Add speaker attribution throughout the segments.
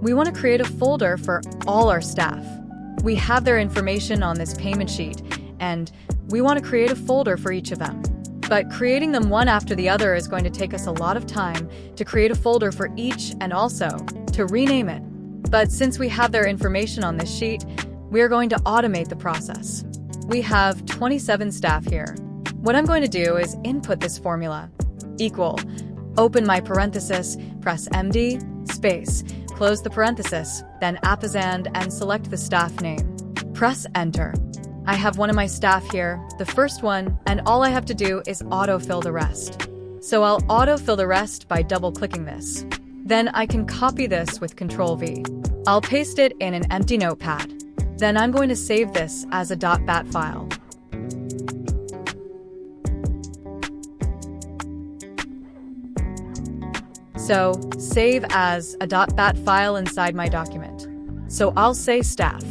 Speaker 1: we want to create a folder for all our staff. We have their information on this payment sheet, and we want to create a folder for each of them. But creating them one after the other is going to take us a lot of time to create a folder for each and also to rename it. But since we have their information on this sheet, we are going to automate the process. We have 27 staff here. What I'm going to do is input this formula, equal, open my parenthesis, press MD, space, close the parenthesis, then ampersand and select the staff name. Press enter. I have one of my staff here, the first one, and all I have to do is autofill the rest. So I'll autofill the rest by double-clicking this. Then I can copy this with Ctrl-V. I'll paste it in an empty notepad. Then I'm going to save this as a .bat file. So, save as a .bat file inside my document. So I'll say staff.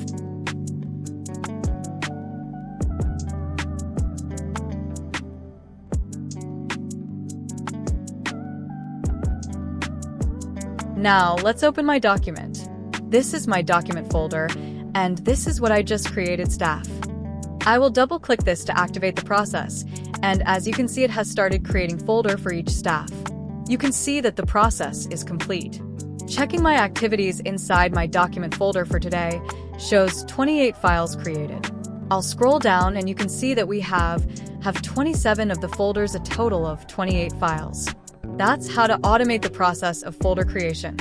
Speaker 1: Now, let's open my document. This is my document folder, and this is what I just created, staff. I will double-click this to activate the process, and as you can see, it has started creating folder for each staff. You can see that the process is complete. Checking my activities inside my document folder for today shows 28 files created. I'll scroll down and you can see that we have 27 of the folders, a total of 28 files. That's how to automate the process of folder creation.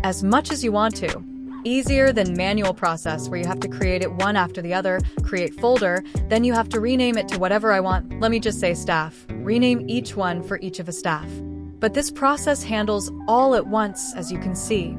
Speaker 1: As much as you want to. Easier than manual process where you have to create it one after the other, create folder, then you have to rename it to whatever I want. Let me just say staff. Rename each one for each of the staff. But this process handles all at once, as you can see.